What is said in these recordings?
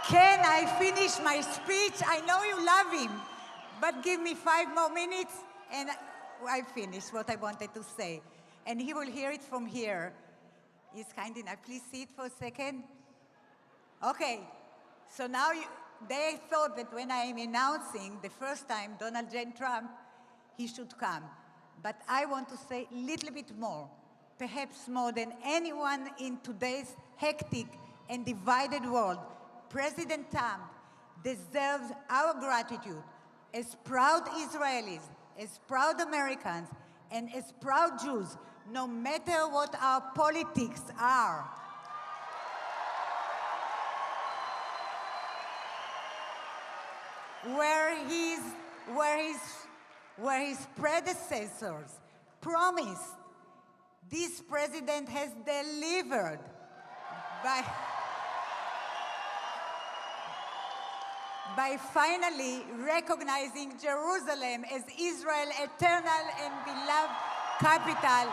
Can I finish my speech? I know you love him, but give me 5 more minutes and I finish what I wanted to say. And he will hear it from here. He's kind enough. Please sit for a second. Okay, so now they thought that when I am announcing the first time Donald J. Trump, he should come. But I want to say a little bit more, perhaps more than anyone in today's hectic and divided world. President Trump deserves our gratitude as proud Israelis, as proud Americans, and as proud Jews, no matter what our politics are. Where his predecessors promised, this president has delivered by finally recognizing Jerusalem as Israel's eternal and beloved capital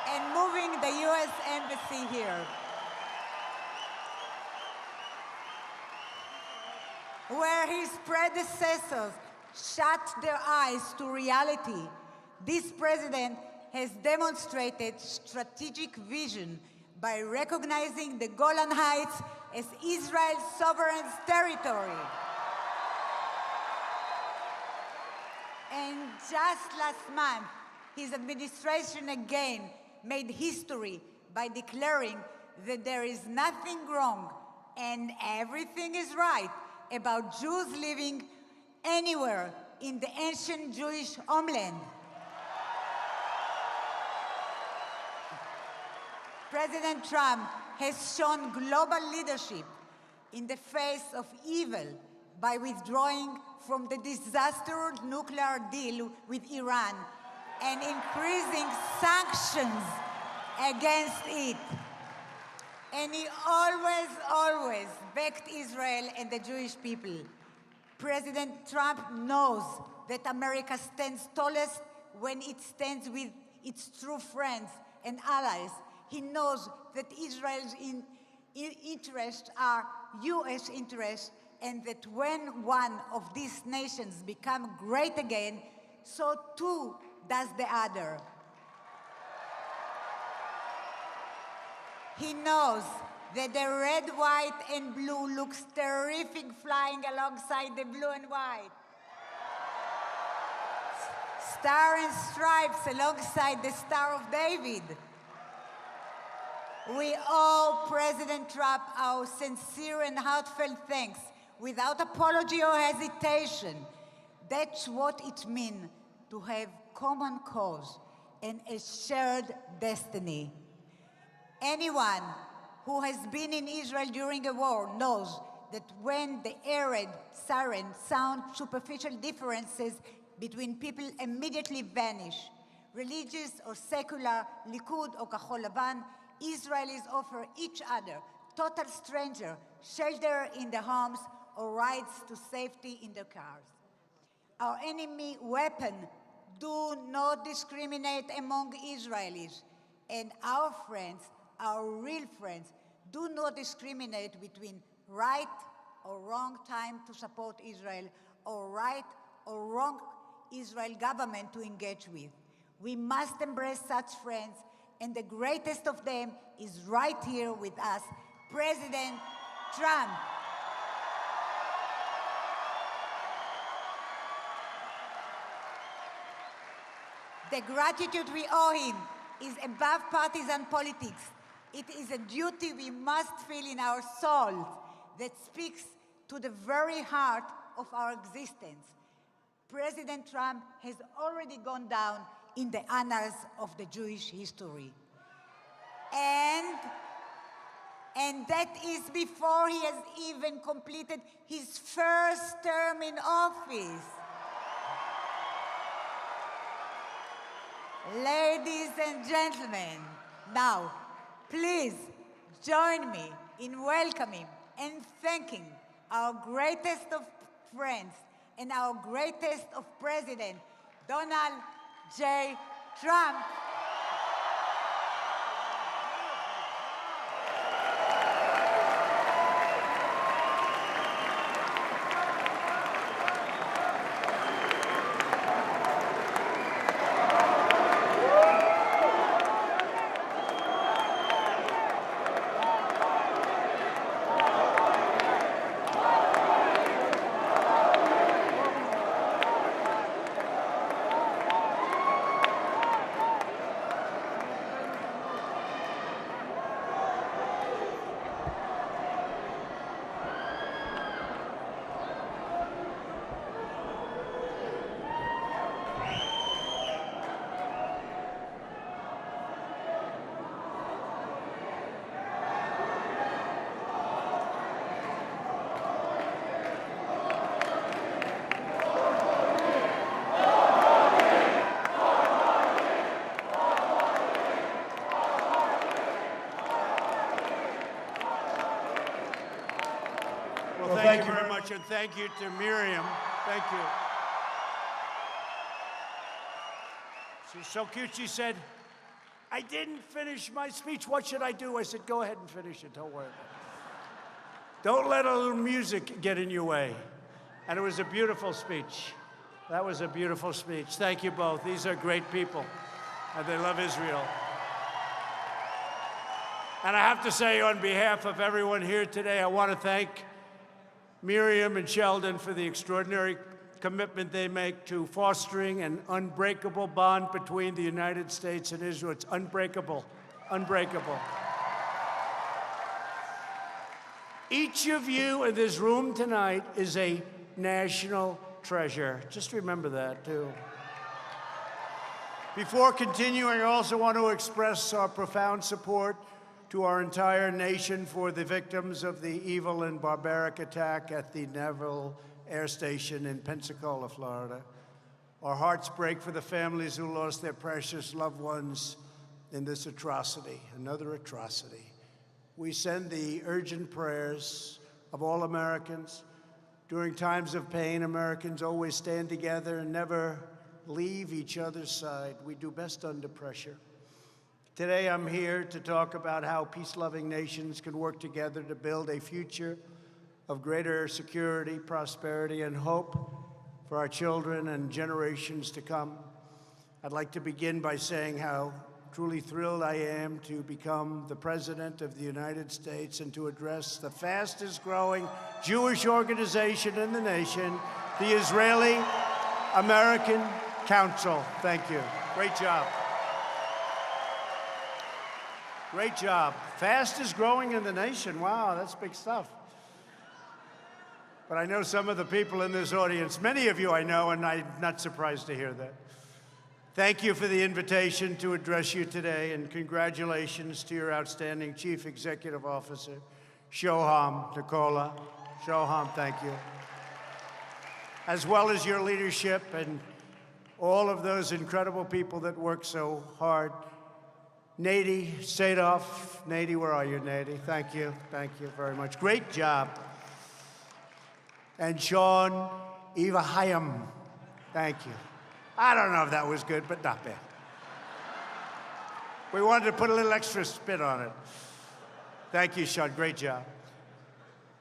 and moving the U.S. Embassy here. Where his predecessors shut their eyes to reality, this president has demonstrated strategic vision by recognizing the Golan Heights as Israel's sovereign territory. And just last month, his administration again made history by declaring that there is nothing wrong and everything is right about Jews living anywhere in the ancient Jewish homeland. President Trump has shown global leadership in the face of evil by withdrawing from the disastrous nuclear deal with Iran and increasing sanctions against it. And he always backed Israel and the Jewish people. President Trump knows that America stands tallest when it stands with its true friends and allies. He knows that Israel's interests are U.S. interests, and that when one of these nations becomes great again, so too does the other. He knows that the red, white, and blue looks terrific flying alongside the blue and white. Star and stripes alongside the Star of David. We owe President Trump our sincere and heartfelt thanks, without apology or hesitation. That's what it means to have common cause and a shared destiny. Anyone who has been in Israel during a war knows that when the air raid siren sound, superficial differences between people immediately vanish. Religious or secular, Likud or Kahol Lavan, Israelis offer each other, total stranger, shelter in their homes or rides to safety in their cars. Our enemy weapon do not discriminate among Israelis, and our friends, our real friends, do not discriminate between right or wrong time to support Israel or right or wrong Israel government to engage with. We must embrace such friends, and the greatest of them is right here with us, President Trump. The gratitude we owe him is above partisan politics. It is a duty we must feel in our souls that speaks to the very heart of our existence. President Trump has already gone down in the annals of the Jewish history. And that is before he has even completed his first term in office. Ladies and gentlemen, now, please join me in welcoming and thanking our greatest of friends and our greatest of President, Donald J. Trump. Well, thank you very much, and thank you to Miriam. Thank you. She's so cute. She said, I didn't finish my speech. What should I do? I said, go ahead and finish it. Don't worry about it. Don't let a little music get in your way. And it was a beautiful speech. That was a beautiful speech. Thank you both. These are great people, and they love Israel. And I have to say, on behalf of everyone here today, I want to thank Miriam and Sheldon for the extraordinary commitment they make to fostering an unbreakable bond between the United States and Israel. It's unbreakable, unbreakable. Each of you in this room tonight is a national treasure. Just remember that, too. Before continuing, I also want to express our profound support to our entire nation for the victims of the evil and barbaric attack at the Naval Air Station in Pensacola, Florida. Our hearts break for the families who lost their precious loved ones in this atrocity, another atrocity. We send the urgent prayers of all Americans. During times of pain, Americans always stand together and never leave each other's side. We do best under pressure. Today, I'm here to talk about how peace-loving nations can work together to build a future of greater security, prosperity, and hope for our children and generations to come. I'd like to begin by saying how truly thrilled I am to become the President of the United States and to address the fastest-growing Jewish organization in the nation, the Israeli American Council. Thank you. Great job. Great job. Fastest growing in the nation. Wow, that's big stuff. But I know some of the people in this audience, many of you I know, and I'm not surprised to hear that. Thank you for the invitation to address you today, and congratulations to your outstanding Chief Executive Officer, Shoham Nicola. Shoham, thank you. As well as your leadership and all of those incredible people that work so hard. Nady Sadoff. Nady, where are you, Nady? Thank you very much. Great job. And Sean Evahayim. Thank you. I don't know if that was good, but not bad. We wanted to put a little extra spin on it. Thank you, Sean. Great job.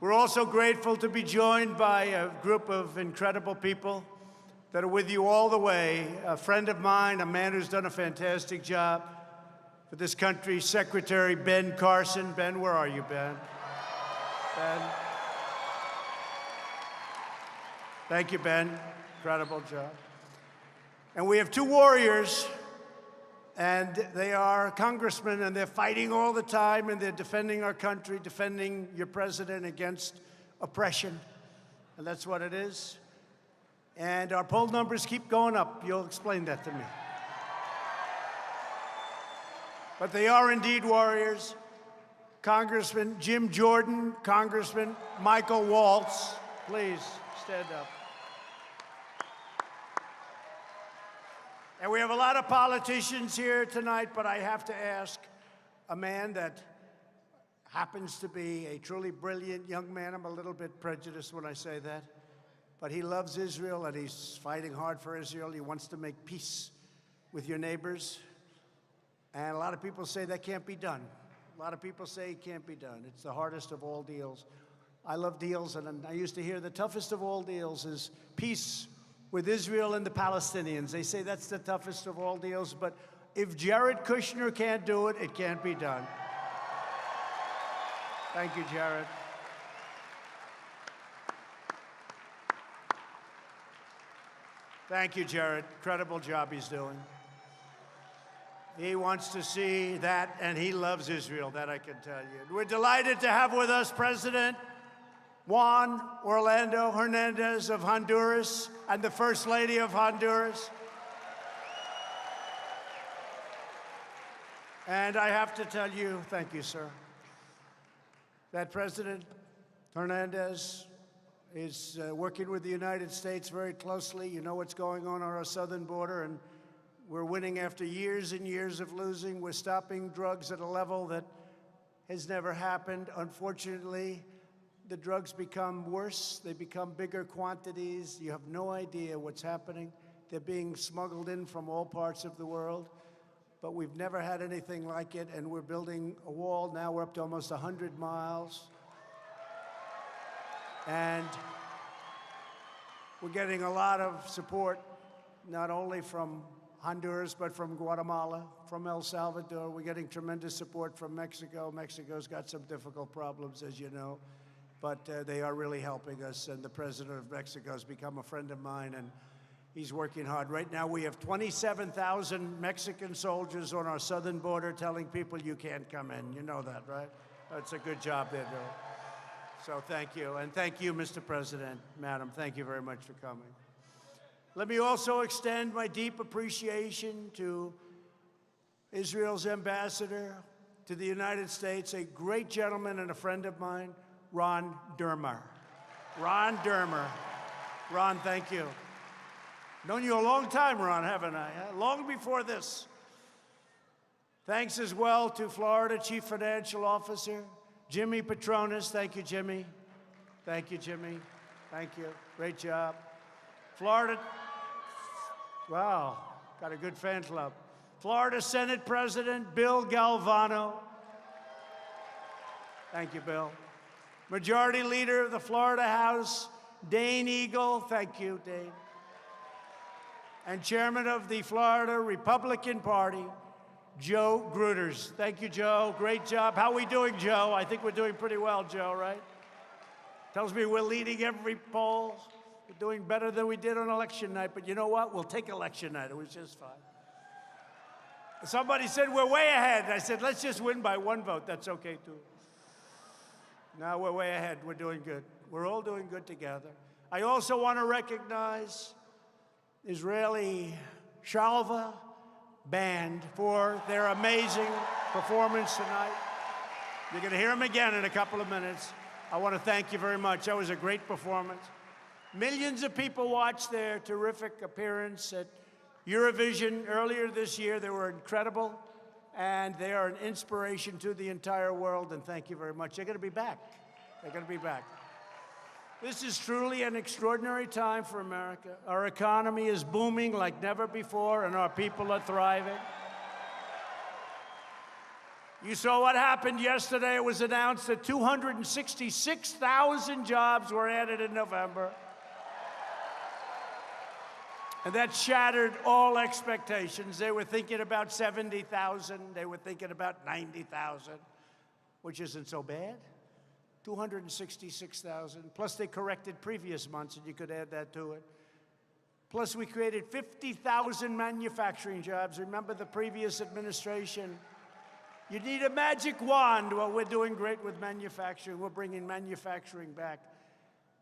We're also grateful to be joined by a group of incredible people that are with you all the way. A friend of mine, a man who's done a fantastic job for this country, Secretary Ben Carson. Ben, where are you, Ben? Ben. Thank you, Ben. Incredible job. And we have two warriors, and they are congressmen, and they're fighting all the time, and they're defending our country, defending your president against oppression. And that's what it is. And our poll numbers keep going up. You'll explain that to me. But they are indeed warriors. Congressman Jim Jordan, Congressman Michael Waltz, please stand up. And we have a lot of politicians here tonight, but I have to ask a man that happens to be a truly brilliant young man. I'm a little bit prejudiced when I say that. But he loves Israel, and he's fighting hard for Israel. He wants to make peace with your neighbors. And a lot of people say that can't be done. A lot of people say it can't be done. It's the hardest of all deals. I love deals, and I used to hear the toughest of all deals is peace with Israel and the Palestinians. They say that's the toughest of all deals, but if Jared Kushner can't do it, it can't be done. Thank you, Jared. Thank you, Jared. Incredible job he's doing. He wants to see that, and he loves Israel, that I can tell you. We're delighted to have with us President Juan Orlando Hernandez of Honduras and the First Lady of Honduras. And I have to tell you, thank you, sir, that President Hernandez is working with the United States very closely. You know what's going on our southern border, and we're winning after years and years of losing. We're stopping drugs at a level that has never happened. Unfortunately, the drugs become worse. They become bigger quantities. You have no idea what's happening. They're being smuggled in from all parts of the world. But we've never had anything like it, and we're building a wall. Now we're up to almost 100 miles. And we're getting a lot of support, not only from Honduras, but from Guatemala, from El Salvador. We're getting tremendous support from Mexico. Mexico's got some difficult problems, as you know, but they are really helping us, and the president of Mexico has become a friend of mine, and he's working hard. Right now, we have 27,000 Mexican soldiers on our southern border telling people you can't come in. You know that, right? That's a good job they're doing. So thank you, and thank you, Mr. President, Madam. Thank you very much for coming. Let me also extend my deep appreciation to Israel's ambassador to the United States, a great gentleman and a friend of mine, Ron Dermer. Ron Dermer. Ron, thank you. Known you a long time, Ron, haven't I? Long before this. Thanks as well to Florida Chief Financial Officer, Jimmy Patronis. Thank you, Jimmy. Thank you, Jimmy. Thank you. Great job. Florida, wow, got a good fan club. Florida Senate President Bill Galvano. Thank you, Bill. Majority Leader of the Florida House, Dane Eagle. Thank you, Dane. And Chairman of the Florida Republican Party, Joe Gruters. Thank you, Joe. Great job. How are we doing, Joe? I think we're doing pretty well, Joe, right? Tells me we're leading every poll. We're doing better than we did on election night, but you know what? We'll take election night. It was just fine. Somebody said we're way ahead. I said, let's just win by one vote. That's okay, too. Now we're way ahead. We're doing good. We're all doing good together. I also want to recognize Israeli Shalva Band for their amazing performance tonight. You're going to hear them again in a couple of minutes. I want to thank you very much. That was a great performance. Millions of people watched their terrific appearance at Eurovision earlier this year. They were incredible, and they are an inspiration to the entire world, and thank you very much. They're going to be back. They're going to be back. This is truly an extraordinary time for America. Our economy is booming like never before, and our people are thriving. You saw what happened yesterday. It was announced that 266,000 jobs were added in November. And that shattered all expectations. They were thinking about 70,000. They were thinking about 90,000, which isn't so bad. 266,000. Plus, they corrected previous months, and you could add that to it. Plus, we created 50,000 manufacturing jobs. Remember the previous administration? You need a magic wand. Well, we're doing great with manufacturing. We're bringing manufacturing back.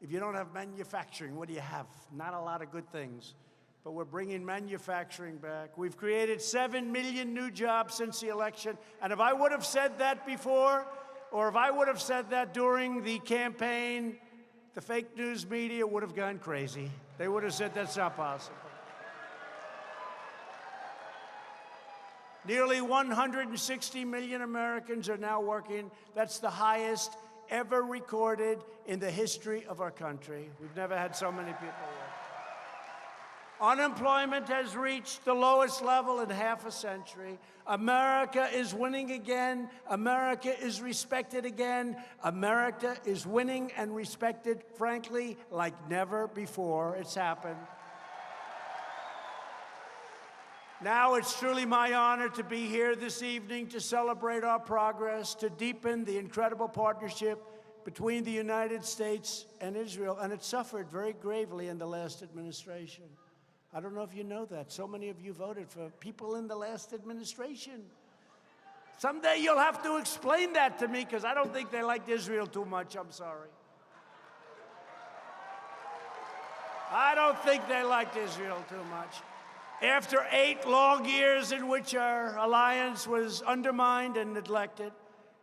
If you don't have manufacturing, what do you have? Not a lot of good things. But we're bringing manufacturing back. We've created 7 million new jobs since the election. And if I would have said that before, or if I would have said that during the campaign, the fake news media would have gone crazy. They would have said that's not possible. Nearly 160 million Americans are now working. That's the highest ever recorded in the history of our country. We've never had so many people work. Unemployment has reached the lowest level in half a century. America is winning again. America is respected again. America is winning and respected, frankly, like never before. It's happened. Now it's truly my honor to be here this evening to celebrate our progress, to deepen the incredible partnership between the United States and Israel. And it suffered very gravely in the last administration. I don't know if you know that. So many of you voted for people in the last administration. Someday you'll have to explain that to me, because I don't think they liked Israel too much. I'm sorry. I don't think they liked Israel too much. After 8 long years in which our alliance was undermined and neglected,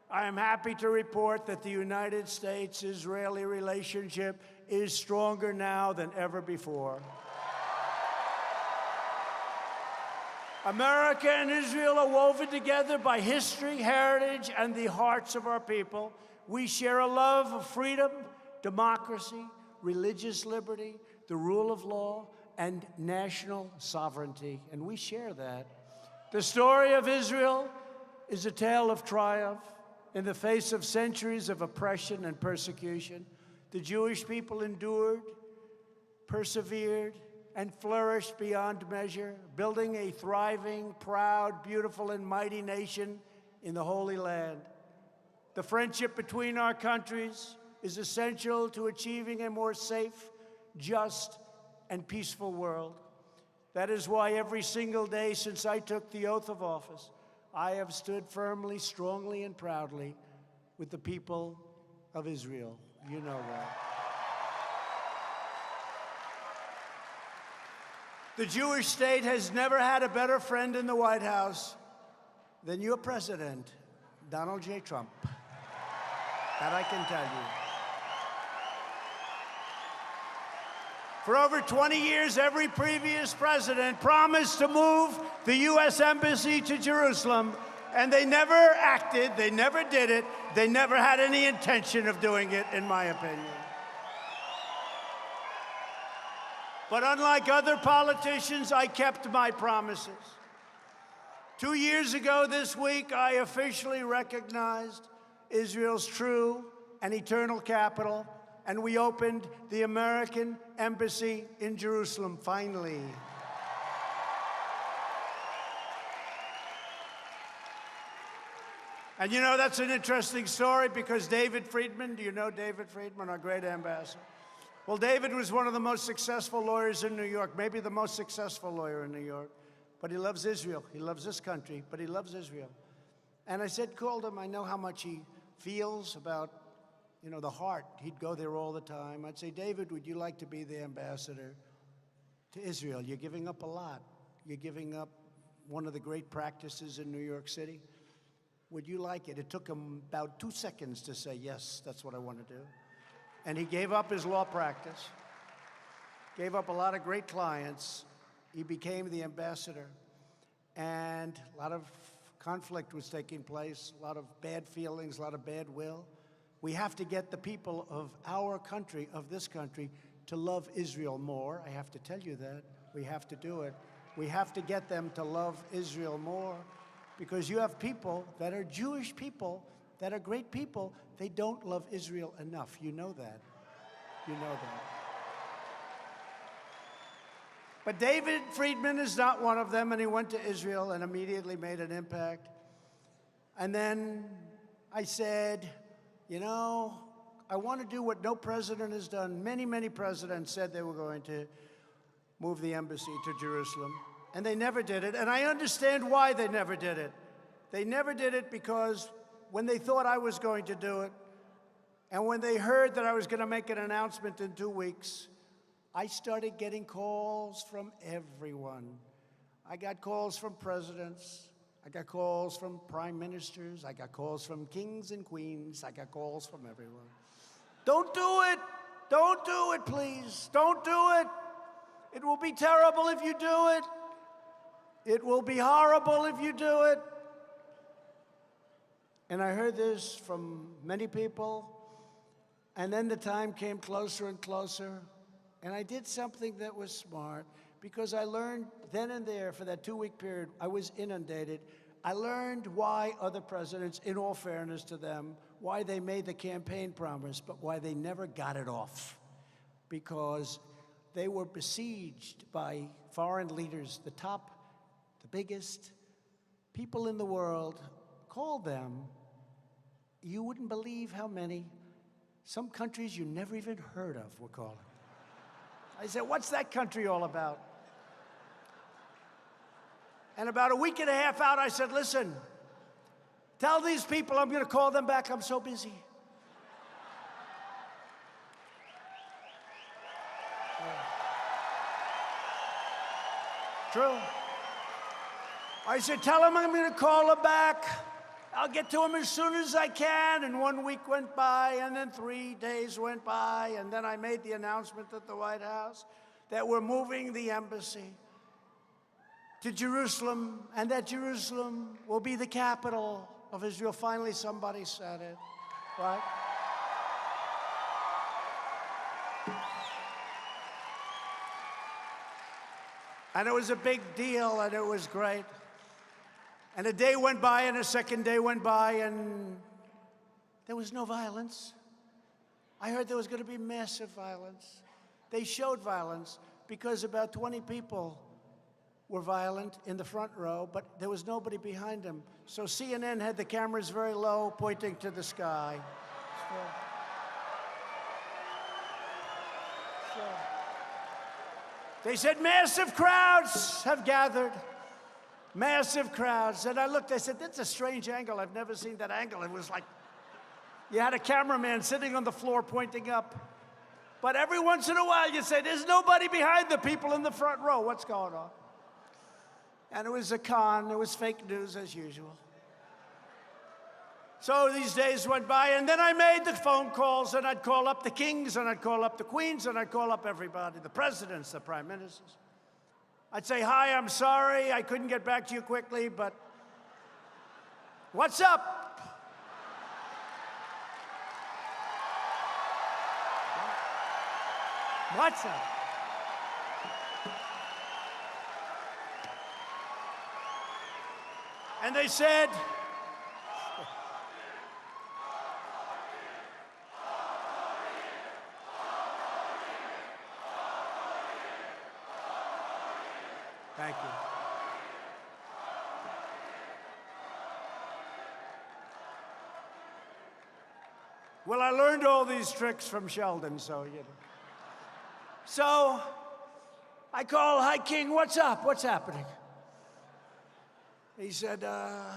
I am happy to report that the United States-Israeli relationship is stronger now than ever before. America and Israel are woven together by history, heritage, and the hearts of our people. We share a love of freedom, democracy, religious liberty, the rule of law, and national sovereignty, and we share that. The story of Israel is a tale of triumph in the face of centuries of oppression and persecution. The Jewish people endured, persevered, and flourished beyond measure, building a thriving, proud, beautiful, and mighty nation in the Holy Land. The friendship between our countries is essential to achieving a more safe, just, and peaceful world. That is why every single day since I took the oath of office, I have stood firmly, strongly, and proudly with the people of Israel. You know that. The Jewish state has never had a better friend in the White House than your president, Donald J. Trump. That I can tell you. For over 20 years, every previous president promised to move the U.S. Embassy to Jerusalem, and they never acted, they never did it, they never had any intention of doing it, in my opinion. But unlike other politicians, I kept my promises. 2 years ago this week, I officially recognized Israel's true and eternal capital, and we opened the American Embassy in Jerusalem, finally. And you know, that's an interesting story because David Friedman, do you know David Friedman, our great ambassador? Well, David was one of the most successful lawyers in New York, maybe the most successful lawyer in New York. But he loves Israel. He loves this country, but he loves Israel. And I called him, I know how much he feels about, you know, the heart. He'd go there all the time. I'd say, David, would you like to be the ambassador to Israel? You're giving up a lot. You're giving up one of the great practices in New York City. Would you like it? It took him about 2 seconds to say, yes, that's what I want to do. And he gave up his law practice, gave up a lot of great clients. He became the ambassador. And a lot of conflict was taking place, a lot of bad feelings, a lot of bad will. We have to get the people of our country, of this country, to love Israel more. I have to tell you that. We have to do it. We have to get them to love Israel more because you have people that are Jewish people that are great people. They don't love Israel enough. You know that. You know that. But David Friedman is not one of them, and he went to Israel and immediately made an impact. And then I said, you know, I want to do what no president has done. Many, many presidents said they were going to move the embassy to Jerusalem, and they never did it. And I understand why they never did it. They never did it because when they thought I was going to do it, and when they heard that I was going to make an announcement in 2 weeks, I started getting calls from everyone. I got calls from presidents. I got calls from prime ministers. I got calls from kings and queens. I got calls from everyone. Don't do it. Don't do it, please. Don't do it. It will be terrible if you do it. It will be horrible if you do it. And I heard this from many people. And then the time came closer and closer. And I did something that was smart because I learned then and there for that 2-week period, I was inundated. I learned why other presidents, in all fairness to them, why they made the campaign promise, but why they never got it off. Because they were besieged by foreign leaders, the top, the biggest people in the world. Call them. You wouldn't believe how many. Some countries you never even heard of were calling. I said, what's that country all about? And about a week and a half out, I said, listen, tell these people I'm going to call them back. I'm so busy. True. I said, tell them I'm going to call them back. I'll get to them as soon as I can. And 1 week went by, and then 3 days went by, and then I made the announcement at the White House that we're moving the embassy to Jerusalem, and that Jerusalem will be the capital of Israel. Finally, somebody said it, right? And it was a big deal, and it was great. And a day went by, and a second day went by, and there was no violence. I heard there was going to be massive violence. They showed violence because about 20 people were violent in the front row, but there was nobody behind them. So CNN had the cameras very low, pointing to the sky. They said massive crowds have gathered. Massive crowds. And I looked, I said, that's a strange angle. I've never seen that angle. It was like you had a cameraman sitting on the floor pointing up. But every once in a while you say, there's nobody behind the people in the front row. What's going on? And it was a con. It was fake news as usual. So these days went by, and then I made the phone calls, and I'd call up the kings, and I'd call up the queens, and I'd call up everybody, the presidents, the prime ministers. I'd say, hi, I'm sorry, I couldn't get back to you quickly, but what's up? What's up? And they said, thank you. Well, I learned all these tricks from Sheldon, so, you know. So I call, hi, King, what's up? What's happening? He said, I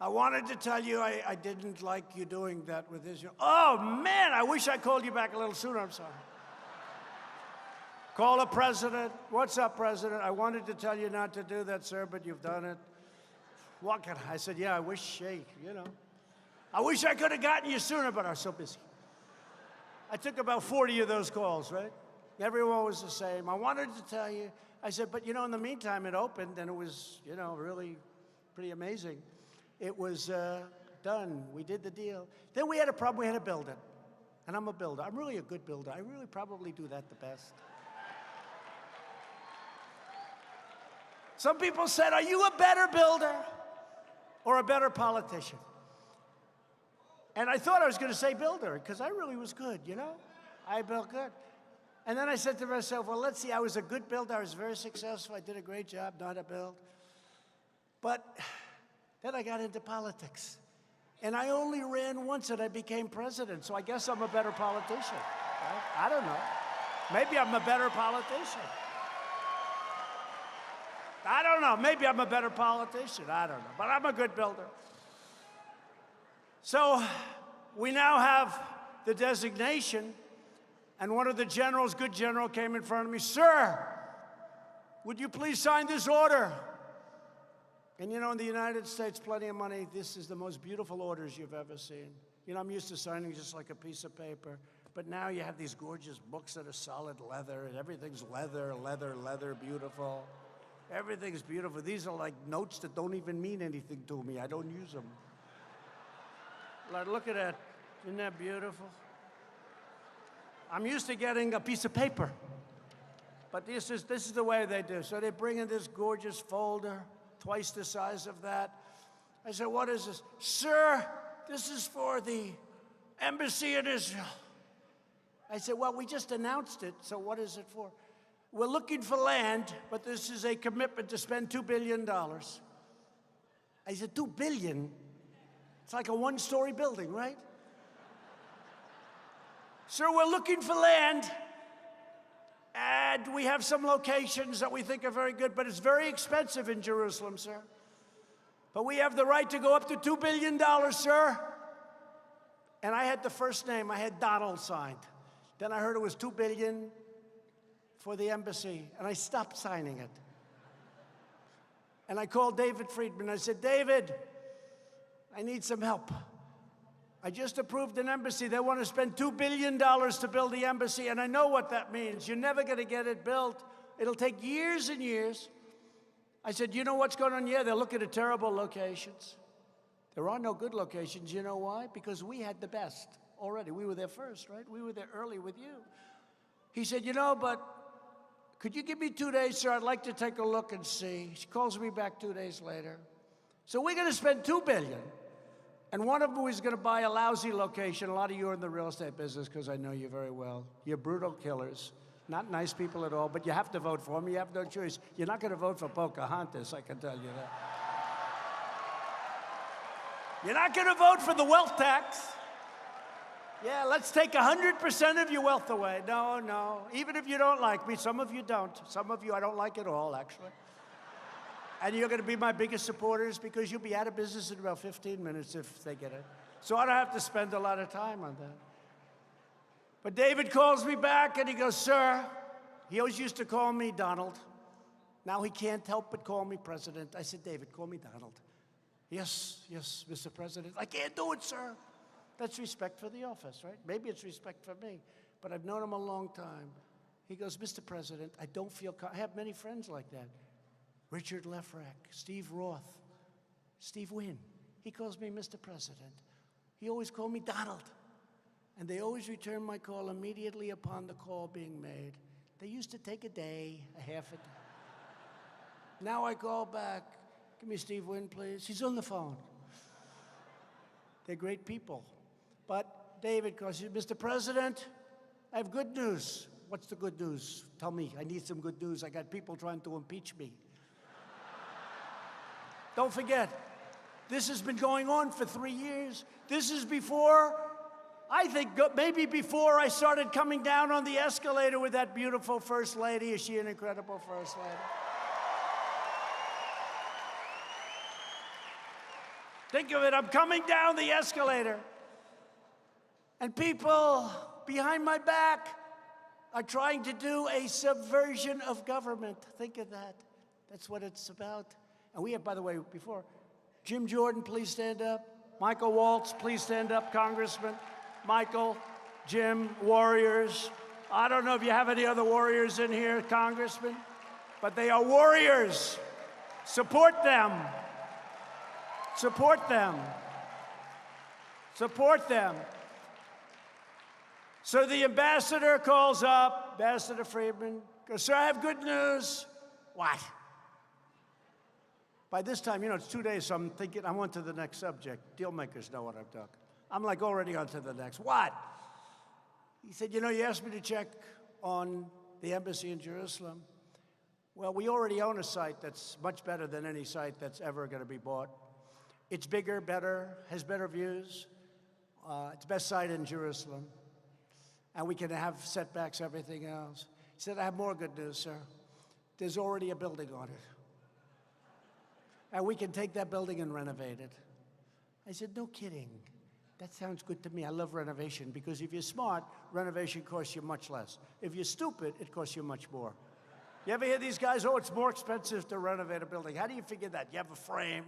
wanted to tell you I didn't like you doing that with Israel. Oh, man, I wish I called you back a little sooner. I'm sorry. Call the president. What's up, President? I wanted to tell you not to do that, sir, but you've done it. What can I said, yeah, I wish, you know. I wish I could have gotten you sooner, but I was so busy. I took about 40 of those calls, right? Everyone was the same. I wanted to tell you. I said, but, you know, in the meantime, it opened, and it was, you know, really pretty amazing. It was done. We did the deal. Then we had a problem. We had to build it. And I'm a builder. I'm really a good builder. I really probably do that the best. Some people said, are you a better builder or a better politician? And I thought I was going to say builder, because I really was good, you know? I built good. And then I said to myself, well, let's see, I was a good builder. I was very successful. I did a great job, not a build. But then I got into politics. And I only ran once, and I became president. So I guess I'm a better politician. Right? I don't know. Maybe I'm a better politician. I don't know. Maybe I'm a better politician. I don't know. But I'm a good builder. So we now have the designation, and one of the generals, good general, came in front of me, sir, would you please sign this order? And you know, in the United States, plenty of money, this is the most beautiful orders you've ever seen. You know, I'm used to signing just like a piece of paper, but now you have these gorgeous books that are solid leather, and everything's leather, leather, leather, beautiful. Everything's beautiful. These are like notes that don't even mean anything to me. I don't use them. Like, look at that. Isn't that beautiful? I'm used to getting a piece of paper, but this is the way they do. So they bring in this gorgeous folder, twice the size of that. I said, what is this? Sir, this is for the embassy in Israel. I said, well, we just announced it, so what is it for? We're looking for land, but this is a commitment to spend $2 billion. I said, $2 billion? It's like a one-story building, right? Sir, we're looking for land, and we have some locations that we think are very good, but it's very expensive in Jerusalem, sir. But we have the right to go up to $2 billion, sir. And I had the first name. I had Donald signed. Then I heard it was $2 billion for the embassy, and I stopped signing it. And I called David Friedman. I said, David, I need some help. I just approved an embassy. They want to spend $2 billion to build the embassy, and I know what that means. You're never going to get it built. It'll take years and years. I said, you know what's going on? Yeah, they're looking at terrible locations. There are no good locations. You know why? Because we had the best already. We were there first, right? We were there early with you. He said, you know, but could you give me 2 days, sir? I'd like to take a look and see. She calls me back 2 days later. So we're going to spend $2 billion. And one of them is going to buy a lousy location. A lot of you are in the real estate business because I know you very well. You're brutal killers. Not nice people at all, but you have to vote for them. You have no choice. You're not going to vote for Pocahontas, I can tell you that. You're not going to vote for the wealth tax. Yeah, let's take 100% of your wealth away. No, no. Even if you don't like me, some of you don't. Some of you I don't like at all, actually. And you're going to be my biggest supporters because you'll be out of business in about 15 minutes if they get it. So I don't have to spend a lot of time on that. But David calls me back and he goes, sir, he always used to call me Donald. Now he can't help but call me President. I said, David, call me Donald. Yes, yes, Mr. President. I can't do it, sir. That's respect for the office, right? Maybe it's respect for me, but I've known him a long time. He goes, Mr. President, I don't feel, I have many friends like that. Richard Lefrak, Steve Roth, Steve Wynn. He calls me Mr. President. He always called me Donald. And they always return my call immediately upon the call being made. They used to take a day, a half a day. Now I call back. Give me Steve Wynn, please. He's on the phone. They're great people. But David calls you, Mr. President, I have good news. What's the good news? Tell me, I need some good news. I got people trying to impeach me. Don't forget, this has been going on for 3 years. This is before, I think maybe before I started coming down on the escalator with that beautiful First Lady. Is she an incredible First Lady? Think of it, I'm coming down the escalator, and people behind my back are trying to do a subversion of government. Think of that. That's what it's about. And we have, by the way, before, Jim Jordan, please stand up. Michael Waltz, please stand up, Congressman. Michael, Jim, warriors. I don't know if you have any other warriors in here, Congressman, but they are warriors. Support them. Support them. Support them. So the ambassador calls up, Ambassador Friedman, goes, sir, I have good news. What? By this time, you know, it's 2 days, so I'm thinking, I'm on to the next subject. Deal makers know what I'm talking. I'm like already on to the next. What? He said, you know, you asked me to check on the embassy in Jerusalem. Well, we already own a site that's much better than any site that's ever going to be bought. It's bigger, better, has better views. It's the best site in Jerusalem. And we can have setbacks, everything else. He said, I have more good news, sir. There's already a building on it. And we can take that building and renovate it. I said, no kidding. That sounds good to me. I love renovation because if you're smart, renovation costs you much less. If you're stupid, it costs you much more. You ever hear these guys, oh, it's more expensive to renovate a building. How do you figure that? You have a frame.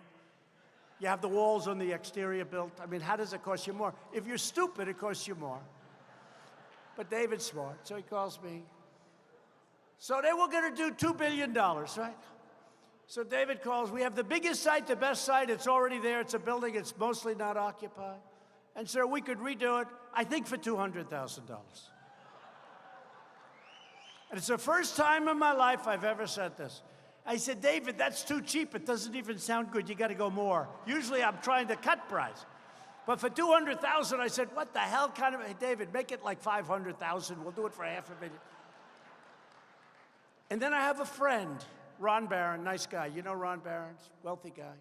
You have the walls on the exterior built. I mean, how does it cost you more? If you're stupid, it costs you more. But David's smart, so he calls me. So they were going to do $2 billion, right? So David calls. We have the biggest site, the best site. It's already there. It's a building. It's mostly not occupied. And sir, we could redo it, I think, for $200,000. And it's the first time in my life I've ever said this. I said, David, that's too cheap. It doesn't even sound good. You got to go more. Usually I'm trying to cut price. But for $200,000, I said, what the hell kind of, hey, David, make it like $500,000. We'll do it for $500,000. And then I have a friend, Ron Barron, nice guy. You know Ron Barron, wealthy guy.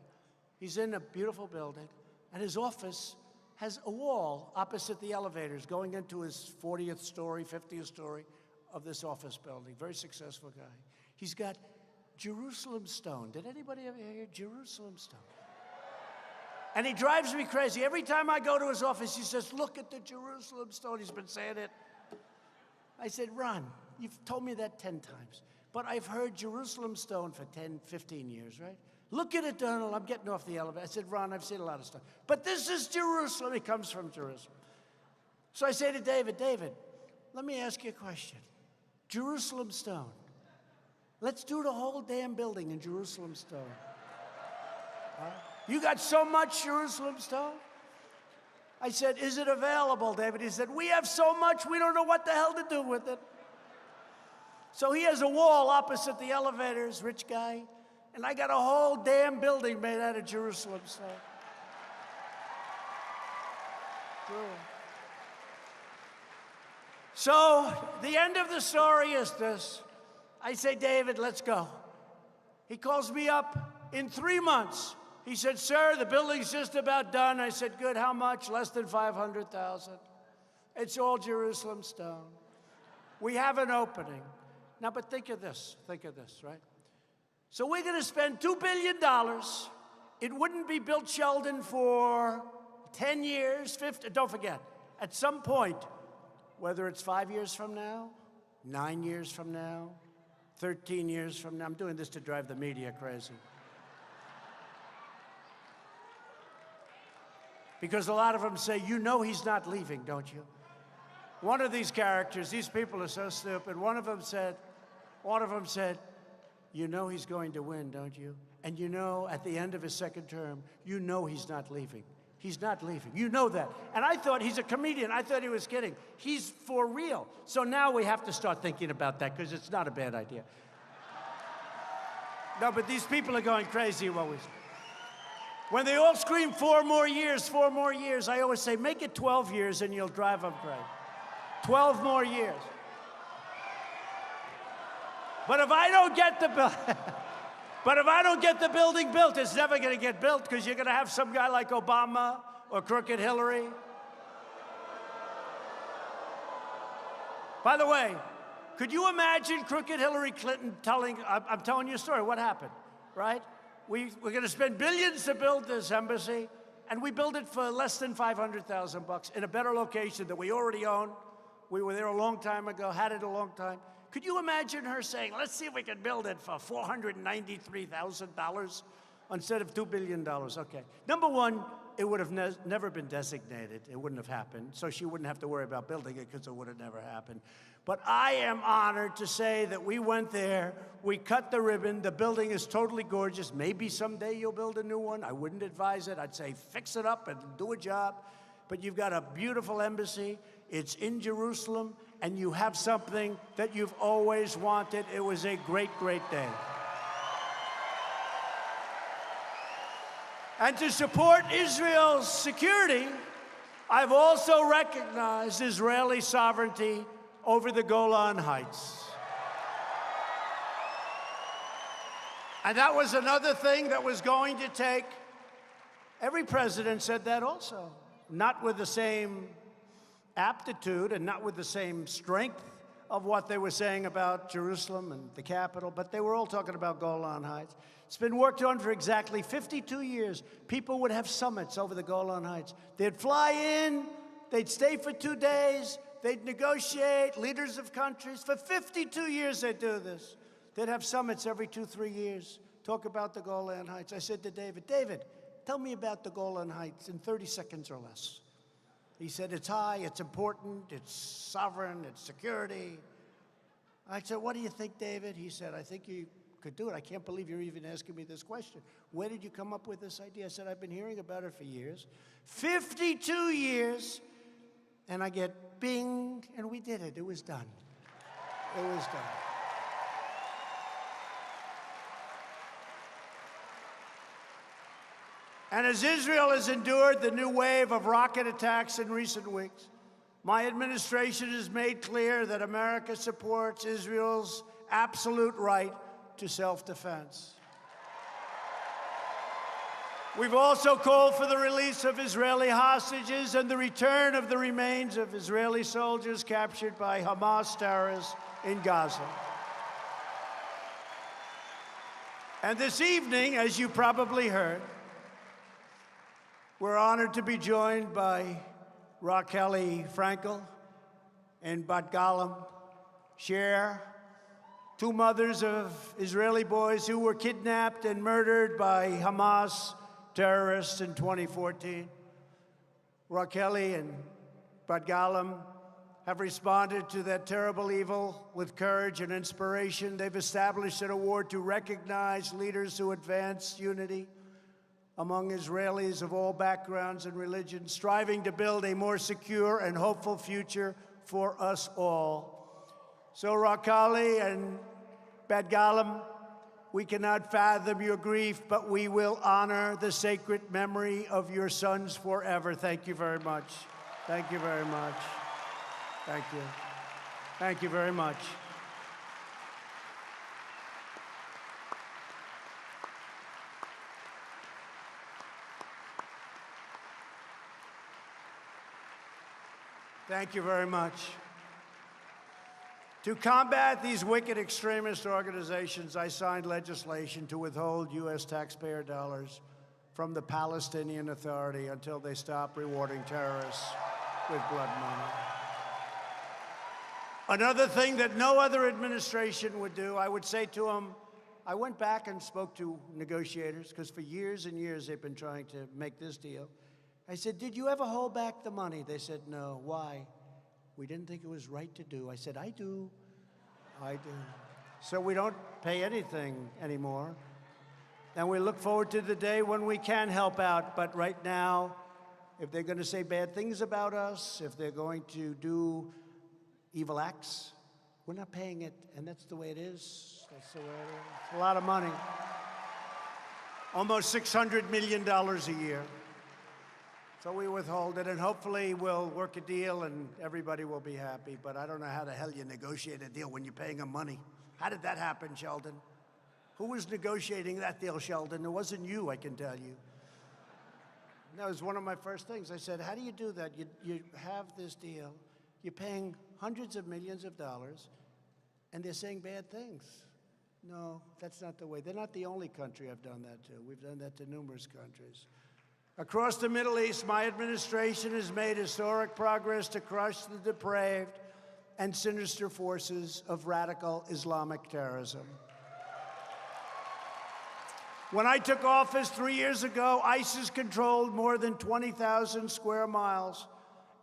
He's in a beautiful building, and his office has a wall opposite the elevators going into his 40th story, 50th story of this office building. Very successful guy. He's got Jerusalem stone. Did anybody ever hear Jerusalem stone? And he drives me crazy. Every time I go to his office, he says, look at the Jerusalem stone. He's been saying it. I said, Ron, you've told me that 10 times. But I've heard Jerusalem stone for 10, 15 years, right? Look at it, Donald. I'm getting off the elevator. I said, Ron, I've seen a lot of stuff. But this is Jerusalem. He comes from Jerusalem. So I say to David, David, let me ask you a question. Jerusalem stone. Let's do the whole damn building in Jerusalem stone. You got so much Jerusalem stone? I said, is it available, David? He said, we have so much, we don't know what the hell to do with it. So he has a wall opposite the elevators, rich guy, and I got a whole damn building made out of Jerusalem stone. So the end of the story is this. I say, David, let's go. He calls me up in 3 months. He said, sir, the building's just about done. I said, good, how much? Less than 500,000. It's all Jerusalem stone. We have an opening. Now, but think of this, right? So we're going to spend $2 billion. It wouldn't be built, Sheldon, for 10 years, 50. Don't forget, at some point, whether it's 5 years from now, 9 years from now, 13 years from now, I'm doing this to drive the media crazy. Because a lot of them say, you know he's not leaving, don't you? One of these characters, these people are so stupid, one of them said, you know he's going to win, don't you? And you know, at the end of his second term, you know he's not leaving. He's not leaving. You know that. And I thought, he's a comedian. I thought he was kidding. He's for real. So now we have to start thinking about that, because it's not a bad idea. No, but these people are going crazy always. When they all scream 4 more years, I always say, make it 12 years and you'll drive them crazy. 12 more years. But if I don't get the building built, it's never going to get built, because you're going to have some guy like Obama or Crooked Hillary. By the way, could you imagine Crooked Hillary Clinton I'm telling you a story, what happened, right? We're going to spend billions to build this embassy, and we built it for less than $500,000 in a better location that we already own. We were there a long time ago, had it a long time. Could you imagine her saying, let's see if we can build it for $493,000 instead of $2 billion? Okay. Number one, it would have never been designated. It wouldn't have happened. So she wouldn't have to worry about building it, because it would have never happened. But I am honored to say that we went there, we cut the ribbon, the building is totally gorgeous. Maybe someday you'll build a new one. I wouldn't advise it. I'd say fix it up and do a job. But you've got a beautiful embassy. It's in Jerusalem, and you have something that you've always wanted. It was a great, great day. And to support Israel's security, I've also recognized Israeli sovereignty over the Golan Heights. And that was another thing that was going to take. Every president said that also. Not with the same aptitude and not with the same strength of what they were saying about Jerusalem and the capital, but they were all talking about Golan Heights. It's been worked on for exactly 52 years. People would have summits over the Golan Heights. They'd fly in, they'd stay for 2 days, they'd negotiate, leaders of countries. For 52 years they'd do this. They'd have summits every 2-3 years, talk about the Golan Heights. I said to David, tell me about the Golan Heights in 30 seconds or less. He said, it's high, it's important, it's sovereign, it's security. I said, what do you think, David? He said, I think you could do it. I can't believe you're even asking me this question. Where did you come up with this idea? I said, I've been hearing about it for years. 52 years, and I get bing, and we did it. It was done. It was done. And as Israel has endured the new wave of rocket attacks in recent weeks, my administration has made clear that America supports Israel's absolute right to self-defense. We've also called for the release of Israeli hostages and the return of the remains of Israeli soldiers captured by Hamas terrorists in Gaza. And this evening, as you probably heard, we're honored to be joined by Racheli Frankel and Bat Galim Sher, 2 mothers of Israeli boys who were kidnapped and murdered by Hamas terrorists in 2014. Racheli and Bat Galim have responded to that terrible evil with courage and inspiration. They've established an award to recognize leaders who advance unity among Israelis of all backgrounds and religions, striving to build a more secure and hopeful future for us all. So, Rakali and Bet Galim, we cannot fathom your grief, but we will honor the sacred memory of your sons forever. Thank you very much. Thank you very much. Thank you. Thank you very much. Thank you very much. To combat these wicked extremist organizations, I signed legislation to withhold U.S. taxpayer dollars from the Palestinian Authority until they stop rewarding terrorists with blood money. Another thing that no other administration would do, I would say to them, I went back and spoke to negotiators, because for years and years they've been trying to make this deal. I said, did you ever hold back the money? They said, no. Why? We didn't think it was right to do. I said, I do. I do. So we don't pay anything anymore. And we look forward to the day when we can help out. But right now, if they're going to say bad things about us, if they're going to do evil acts, we're not paying it. And that's the way it is. That's the way it is. It's a lot of money. Almost $600 million a year. So we withhold it, and hopefully we'll work a deal and everybody will be happy. But I don't know how the hell you negotiate a deal when you're paying them money. How did that happen, Sheldon? Who was negotiating that deal, Sheldon? It wasn't you, I can tell you. That was one of my first things. I said, how do you do that? You have this deal, you're paying hundreds of millions of dollars, and they're saying bad things. No, that's not the way. They're not the only country I've done that to. We've done that to numerous countries. Across the Middle East, my administration has made historic progress to crush the depraved and sinister forces of radical Islamic terrorism. When I took office 3 years ago, ISIS controlled more than 20,000 square miles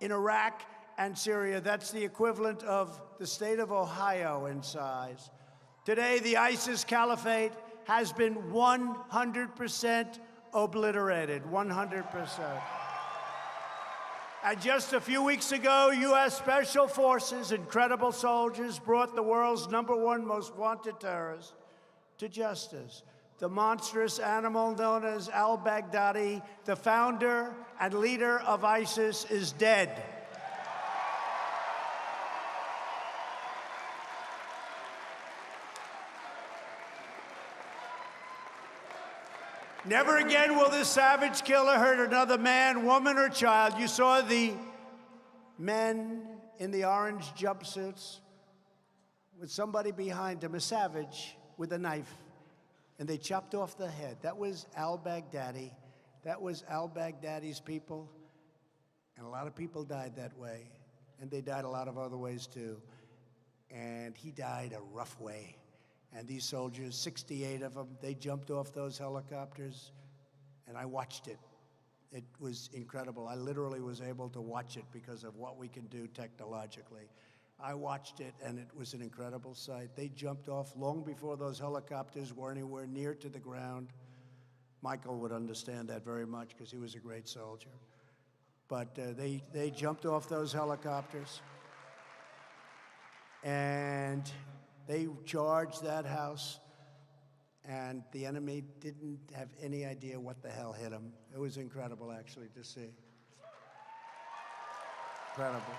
in Iraq and Syria. That's the equivalent of the state of Ohio in size. Today, the ISIS caliphate has been 100% obliterated, 100%. And just a few weeks ago, U.S. Special Forces, incredible soldiers, brought the world's #1 most wanted terrorist to justice. The monstrous animal known as al-Baghdadi, the founder and leader of ISIS, is dead. Never again will this savage killer hurt another man, woman, or child. You saw the men in the orange jumpsuits with somebody behind them, a savage with a knife, and they chopped off the head. That was al-Baghdadi. That was al-Baghdadi's people, and a lot of people died that way, and they died a lot of other ways too. And he died a rough way. And these soldiers, 68 of them, they jumped off those helicopters, and I watched it. It was incredible. I literally was able to watch it because of what we can do technologically. I watched it, and it was an incredible sight. They jumped off long before those helicopters were anywhere near to the ground. Michael would understand that very much because he was a great soldier. But they jumped off those helicopters, and they charged that house, and the enemy didn't have any idea what the hell hit them. It was incredible, actually, to see. Incredible.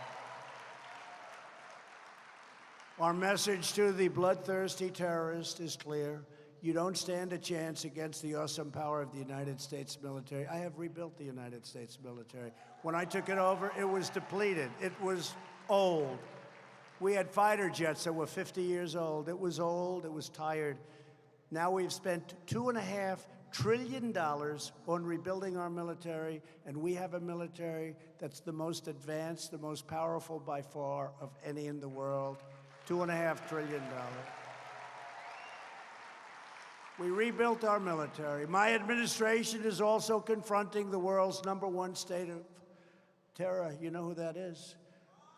Our message to the bloodthirsty terrorist is clear. You don't stand a chance against the awesome power of the United States military. I have rebuilt the United States military. When I took it over, it was depleted. It was old. We had fighter jets that were 50 years old. It was old, it was tired. Now we've spent $2.5 trillion on rebuilding our military, and we have a military that's the most advanced, the most powerful by far of any in the world. $2.5 trillion. We rebuilt our military. My administration is also confronting the world's #1 state of terror. You know who that is?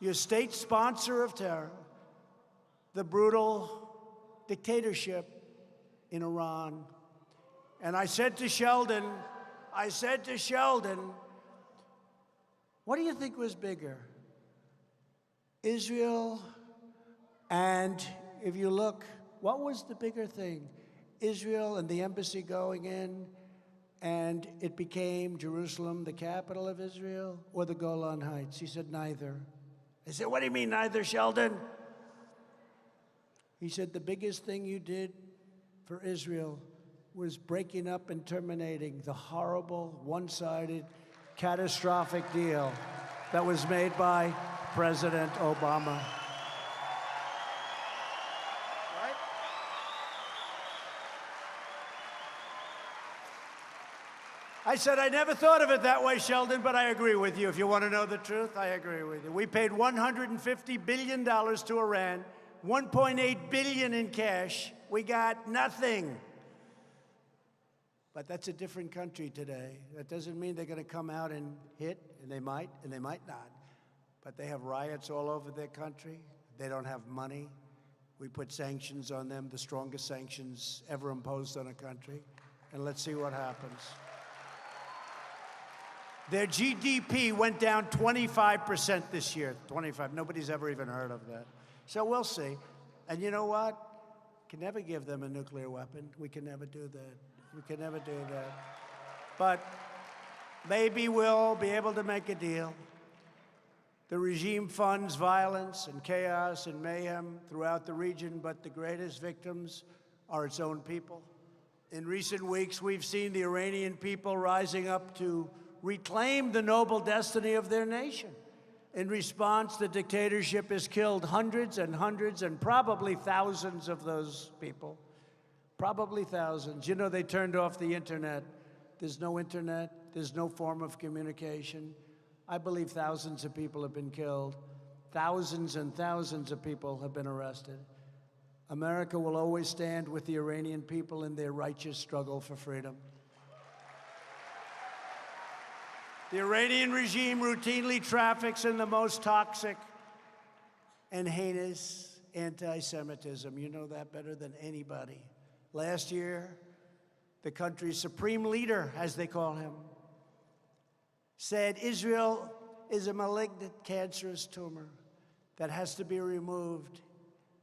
your state sponsor of terror, the brutal dictatorship in Iran. And I said to Sheldon, what do you think was bigger? Israel, and if you look, what was the bigger thing? Israel and the embassy going in, and it became Jerusalem, the capital of Israel, or the Golan Heights? He said, neither. I said, what do you mean, neither, Sheldon? He said, the biggest thing you did for Israel was breaking up and terminating the horrible, one-sided, catastrophic deal that was made by President Obama. Right? I said, I never thought of it that way, Sheldon, but I agree with you. If you want to know the truth, I agree with you. We paid $150 billion to Iran, $1.8 billion in cash. We got nothing. But that's a different country today. That doesn't mean they're going to come out and hit, and they might not. But they have riots all over their country. They don't have money. We put sanctions on them, the strongest sanctions ever imposed on a country. And let's see what happens. Their GDP went down 25% this year. 25. Nobody's ever even heard of that. So we'll see. And you know what? Can never give them a nuclear weapon. We can never do that. We can never do that. But maybe we'll be able to make a deal. The regime funds violence and chaos and mayhem throughout the region, but the greatest victims are its own people. In recent weeks, we've seen the Iranian people rising up to reclaim the noble destiny of their nation. In response, the dictatorship has killed hundreds and hundreds and probably thousands of those people. Probably thousands. You know, they turned off the internet. There's no internet. There's no form of communication. I believe thousands of people have been killed. Thousands and thousands of people have been arrested. America will always stand with the Iranian people in their righteous struggle for freedom. The Iranian regime routinely traffics in the most toxic and heinous anti-Semitism. You know that better than anybody. Last year, the country's supreme leader, as they call him, said Israel is a malignant, cancerous tumor that has to be removed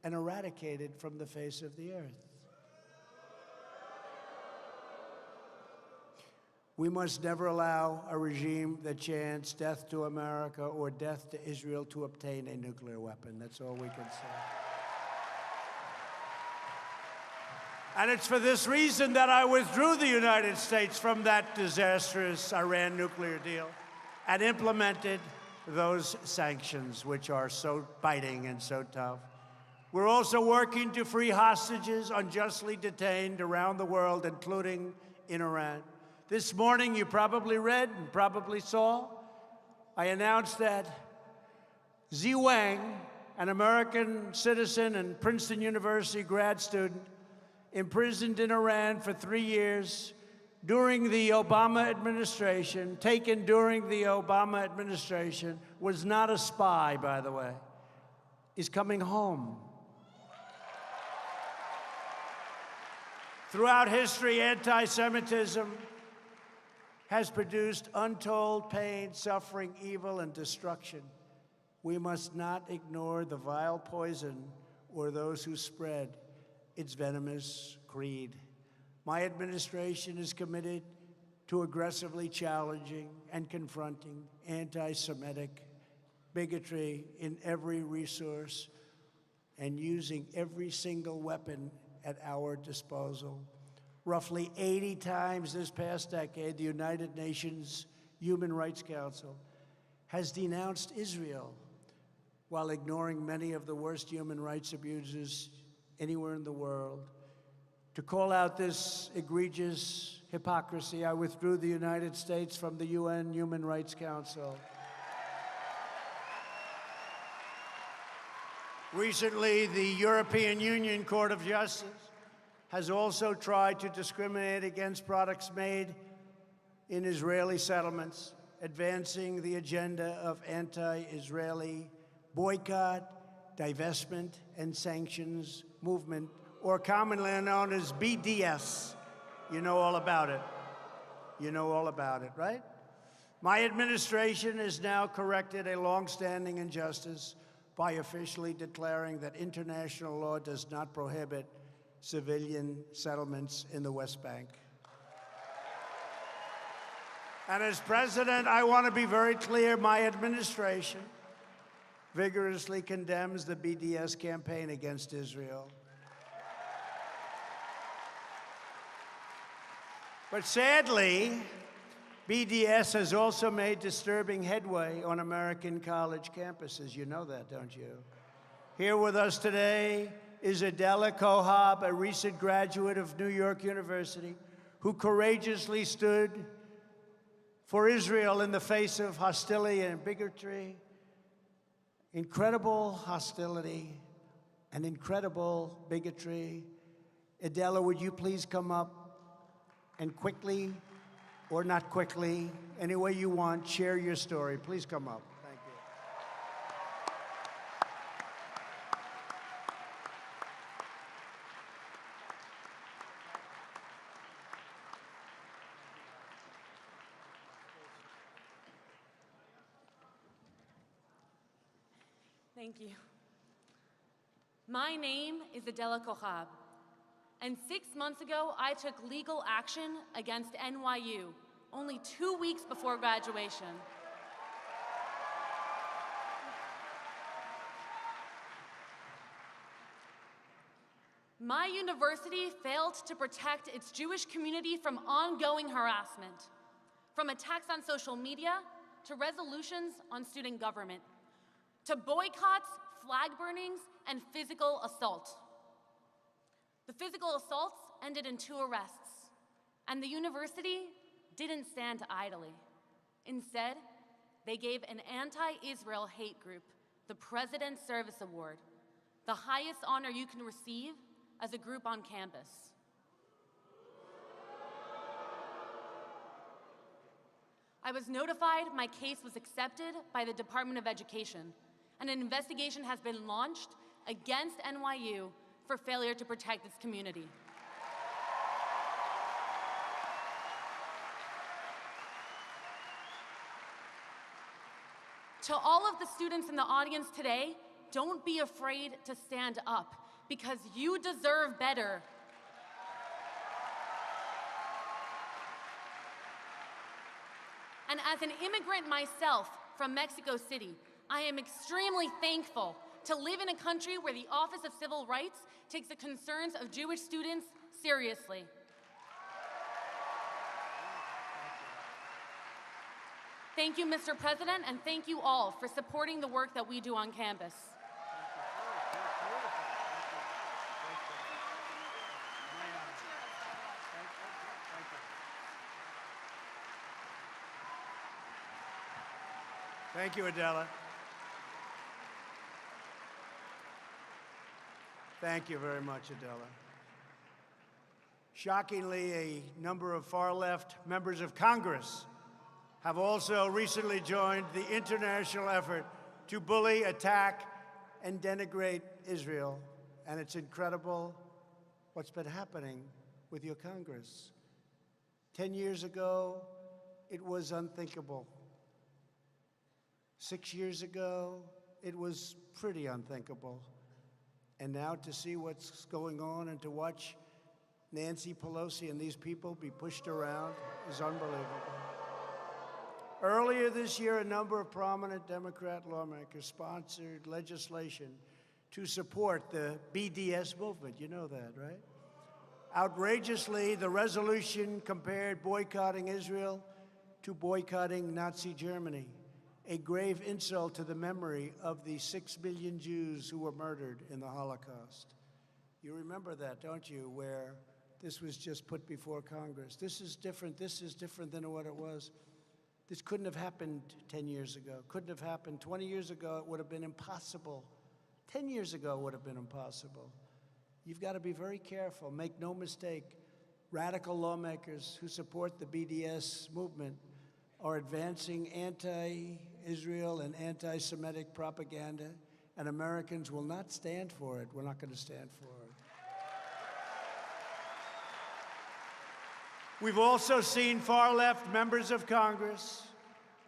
and eradicated from the face of the earth. We must never allow a regime that chants death to America or death to Israel to obtain a nuclear weapon. That's all we can say. And it's for this reason that I withdrew the United States from that disastrous Iran nuclear deal and implemented those sanctions, which are so biting and so tough. We're also working to free hostages unjustly detained around the world, including in Iran. This morning, you probably read and probably saw, I announced that Zi Wang, an American citizen and Princeton University grad student, imprisoned in Iran for 3 years during the Obama administration, taken during the Obama administration, was not a spy, by the way, is coming home. Throughout history, anti-Semitism has produced untold pain, suffering, evil, and destruction. We must not ignore the vile poison or those who spread its venomous creed. My administration is committed to aggressively challenging and confronting anti-Semitic bigotry in every resource and using every single weapon at our disposal. Roughly 80 times this past decade, the United Nations Human Rights Council has denounced Israel while ignoring many of the worst human rights abuses anywhere in the world. To call out this egregious hypocrisy, I withdrew the United States from the UN Human Rights Council. Recently, the European Union Court of Justice has also tried to discriminate against products made in Israeli settlements, advancing the agenda of anti-Israeli boycott, divestment, and sanctions movement, or commonly known as BDS. You know all about it. You know all about it, right? My administration has now corrected a long-standing injustice by officially declaring that international law does not prohibit civilian settlements in the West Bank. And as president, I want to be very clear, my administration vigorously condemns the BDS campaign against Israel. But sadly, BDS has also made disturbing headway on American college campuses. You know that, don't you? Here with us today is Adela Cojab, a recent graduate of New York University, who courageously stood for Israel in the face of hostility and bigotry. Incredible hostility and incredible bigotry. Adela, would you please come up and quickly, or not quickly, any way you want, share your story. Please come up. Thank you. Thank you. My name is Adela Cojab, and 6 months ago, I took legal action against NYU, only 2 weeks before graduation. My university failed to protect its Jewish community from ongoing harassment, from attacks on social media, to resolutions on student government, to boycotts, flag burnings, and physical assault. The physical assaults ended in 2 arrests, and the university didn't stand idly. Instead, they gave an anti-Israel hate group the President's Service Award, the highest honor you can receive as a group on campus. I was notified my case was accepted by the Department of Education, and an investigation has been launched against NYU for failure to protect its community. To all of the students in the audience today, don't be afraid to stand up, because you deserve better. And as an immigrant myself from Mexico City, I am extremely thankful to live in a country where the Office of Civil Rights takes the concerns of Jewish students seriously. Thank you, Mr. President, and thank you all for supporting the work that we do on campus. Thank you, Adela. Thank you very much, Adela. Shockingly, a number of far-left members of Congress have also recently joined the international effort to bully, attack, and denigrate Israel. And it's incredible what's been happening with your Congress. 10 years ago, it was unthinkable. 6 years ago, it was pretty unthinkable. And now to see what's going on and to watch Nancy Pelosi and these people be pushed around is unbelievable. Earlier this year, a number of prominent Democrat lawmakers sponsored legislation to support the BDS movement. You know that, right? Outrageously, the resolution compared boycotting Israel to boycotting Nazi Germany, a grave insult to the memory of the 6 million Jews who were murdered in the Holocaust. You remember that, don't you, where this was just put before Congress. This is different than what it was. This couldn't have happened 10 years ago. Couldn't have happened 20 years ago. It would have been impossible. 10 years ago, it would have been impossible. You've got to be very careful. Make no mistake. Radical lawmakers who support the BDS movement are advancing Israel and anti-Semitic propaganda, and Americans will not stand for it. We're not going to stand for it. We've also seen far-left members of Congress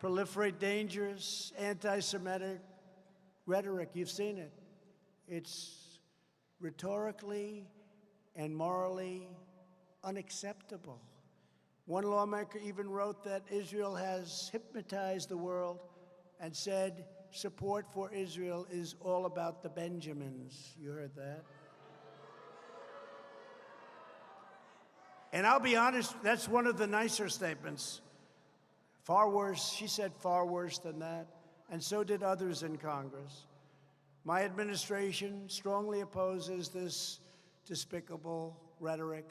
proliferate dangerous anti-Semitic rhetoric. You've seen it. It's rhetorically and morally unacceptable. One lawmaker even wrote that Israel has hypnotized the world and said support for Israel is all about the Benjamins. You heard that? And I'll be honest, that's one of the nicer statements. Far worse, she said far worse than that, and so did others in Congress. My administration strongly opposes this despicable rhetoric,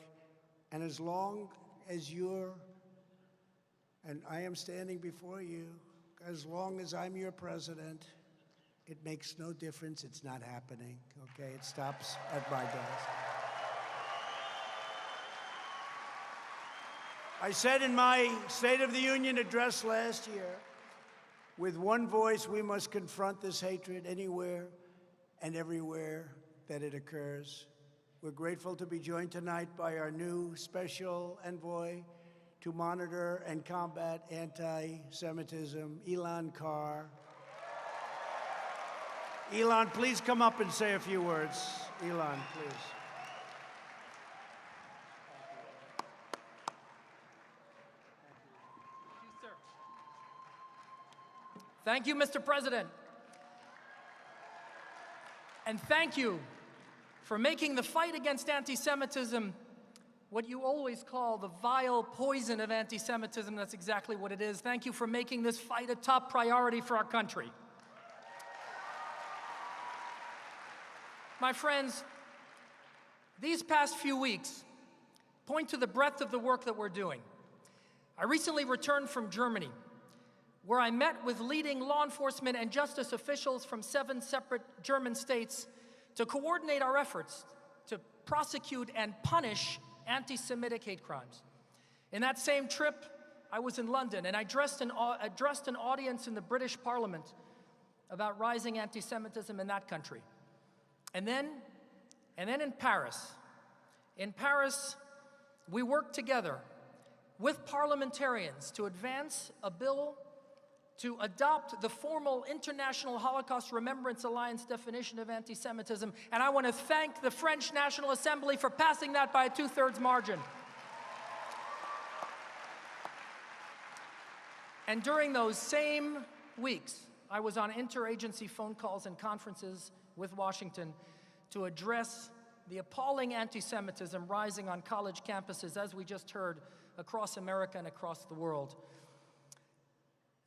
and as long as you're, and I am standing before you, as long as I'm your president, it makes no difference. It's not happening, okay? It stops at my desk. I said in my State of the Union address last year, with one voice, we must confront this hatred anywhere and everywhere that it occurs. We're grateful to be joined tonight by our new special envoy to monitor and combat anti-Semitism, Elan Carr. Elan, please come up and say a few words. Elan, please. Thank you, Mr. President. And thank you for making the fight against anti-Semitism what you always call the vile poison of anti-Semitism. That's exactly what it is. Thank you for making this fight a top priority for our country. My friends, these past few weeks point to the breadth of the work that we're doing. I recently returned from Germany, where I met with leading law enforcement and justice officials from 7 separate German states to coordinate our efforts to prosecute and punish anti-Semitic hate crimes. In that same trip, I was in London, and I addressed an audience in the British Parliament about rising anti-Semitism in that country. And then in Paris. In Paris, we worked together with parliamentarians to advance a bill to adopt the formal International Holocaust Remembrance Alliance definition of anti-Semitism, and I want to thank the French National Assembly for passing that by a 2/3 margin. And during those same weeks, I was on interagency phone calls and conferences with Washington to address the appalling anti-Semitism rising on college campuses, as we just heard, across America and across the world.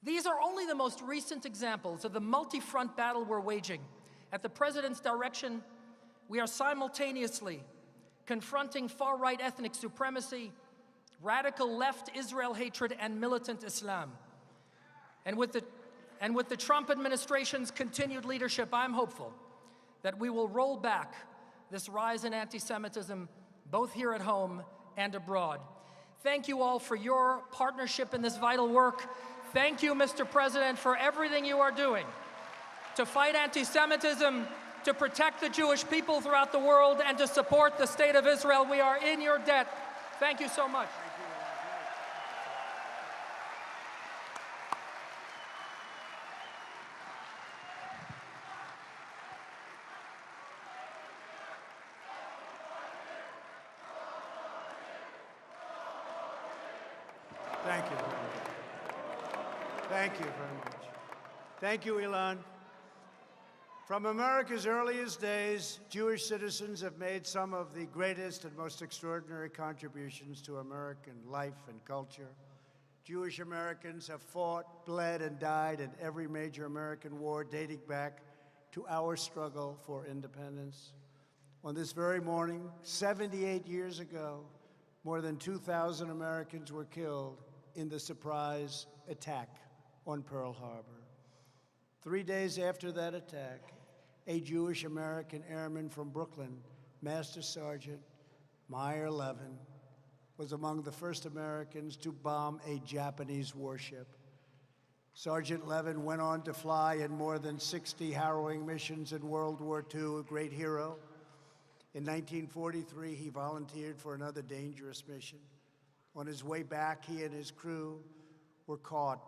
These are only the most recent examples of the multi-front battle we're waging. At the President's direction, we are simultaneously confronting far-right ethnic supremacy, radical left Israel hatred, and militant Islam. And with the Trump administration's continued leadership, I'm hopeful that we will roll back this rise in anti-Semitism, both here at home and abroad. Thank you all for your partnership in this vital work. Thank you, Mr. President, for everything you are doing to fight anti-Semitism, to protect the Jewish people throughout the world, and to support the State of Israel. We are in your debt. Thank you so much. Thank you very much. Thank you very much. Thank you, Elan. From America's earliest days, Jewish citizens have made some of the greatest and most extraordinary contributions to American life and culture. Jewish Americans have fought, bled, and died in every major American war dating back to our struggle for independence. On this very morning, 78 years ago, more than 2,000 Americans were killed in the surprise attack on Pearl Harbor. 3 days after that attack, a Jewish American airman from Brooklyn, Master Sergeant Meyer Levin, was among the first Americans to bomb a Japanese warship. Sergeant Levin went on to fly in more than 60 harrowing missions in World War II, a great hero. In 1943, he volunteered for another dangerous mission. On his way back, he and his crew were caught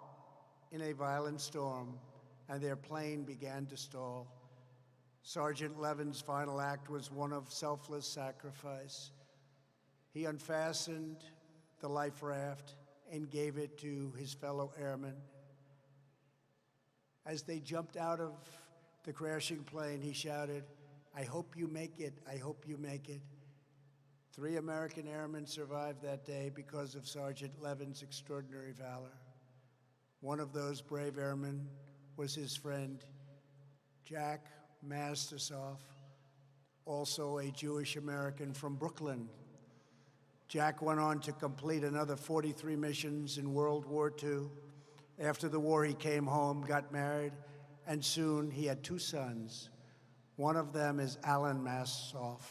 in a violent storm, and their plane began to stall. Sergeant Levin's final act was one of selfless sacrifice. He unfastened the life raft and gave it to his fellow airmen. As they jumped out of the crashing plane, he shouted, "I hope you make it, I hope you make it." 3 American airmen survived that day because of Sergeant Levin's extraordinary valor. One of those brave airmen was his friend, Jack Mastersoff, also a Jewish American from Brooklyn. Jack went on to complete another 43 missions in World War II. After the war, he came home, got married, and soon he had 2 sons. One of them is Alan Mastersoff,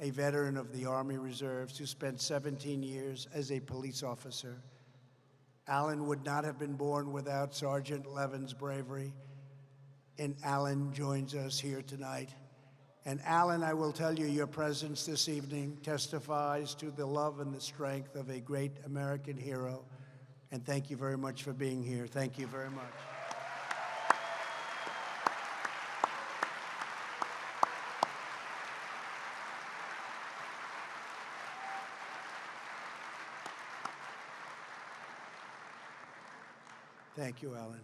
a veteran of the Army Reserves who spent 17 years as a police officer. Alan would not have been born without Sergeant Levin's bravery, and Alan joins us here tonight. And Alan, I will tell you, your presence this evening testifies to the love and the strength of a great American hero. And thank you very much for being here. Thank you very much. Thank you, Alan.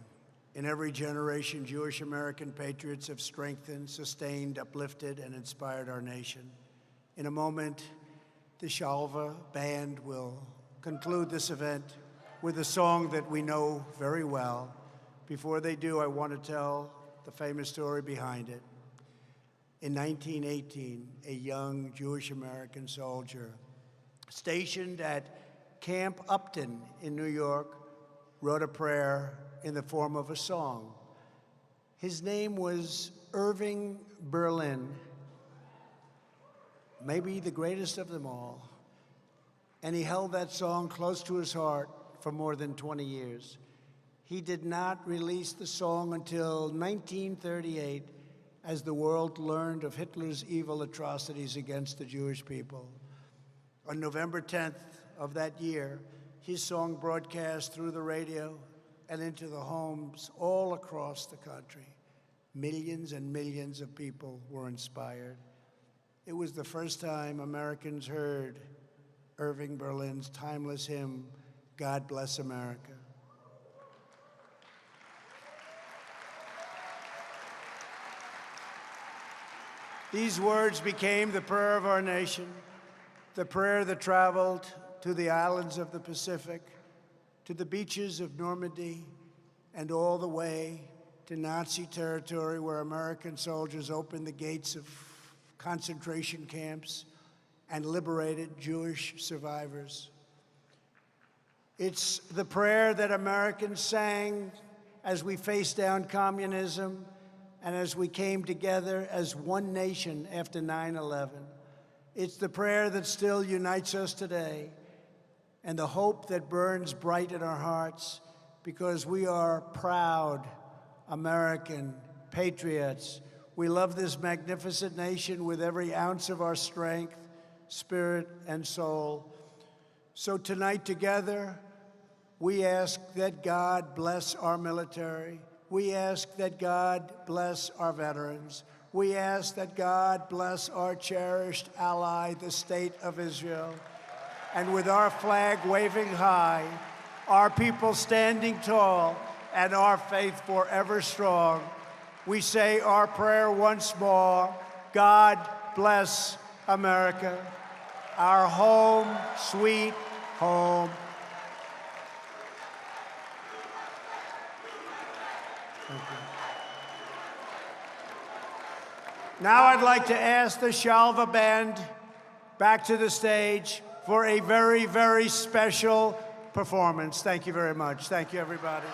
In every generation, Jewish American patriots have strengthened, sustained, uplifted, and inspired our nation. In a moment, the Shalva Band will conclude this event with a song that we know very well. Before they do, I want to tell the famous story behind it. In 1918, a young Jewish American soldier stationed at Camp Upton in New York wrote a prayer in the form of a song. His name was Irving Berlin, maybe the greatest of them all. And he held that song close to his heart for more than 20 years. He did not release the song until 1938, as the world learned of Hitler's evil atrocities against the Jewish people. On November 10th of that year, his song broadcast through the radio and into the homes all across the country. Millions and millions of people were inspired. It was the first time Americans heard Irving Berlin's timeless hymn, God Bless America. These words became the prayer of our nation, the prayer that traveled to the islands of the Pacific, to the beaches of Normandy, and all the way to Nazi territory, where American soldiers opened the gates of concentration camps and liberated Jewish survivors. It's the prayer that Americans sang as we faced down communism and as we came together as one nation after 9/11. It's the prayer that still unites us today, and the hope that burns bright in our hearts, because we are proud American patriots. We love this magnificent nation with every ounce of our strength, spirit, and soul. So tonight together, we ask that God bless our military. We ask that God bless our veterans. We ask that God bless our cherished ally, the State of Israel. And with our flag waving high, our people standing tall, and our faith forever strong, we say our prayer once more: God bless America, our home, sweet home. Thank you. Now I'd like to ask the Shalva Band back to the stage for a very, very special performance. Thank you very much. Thank you, everybody.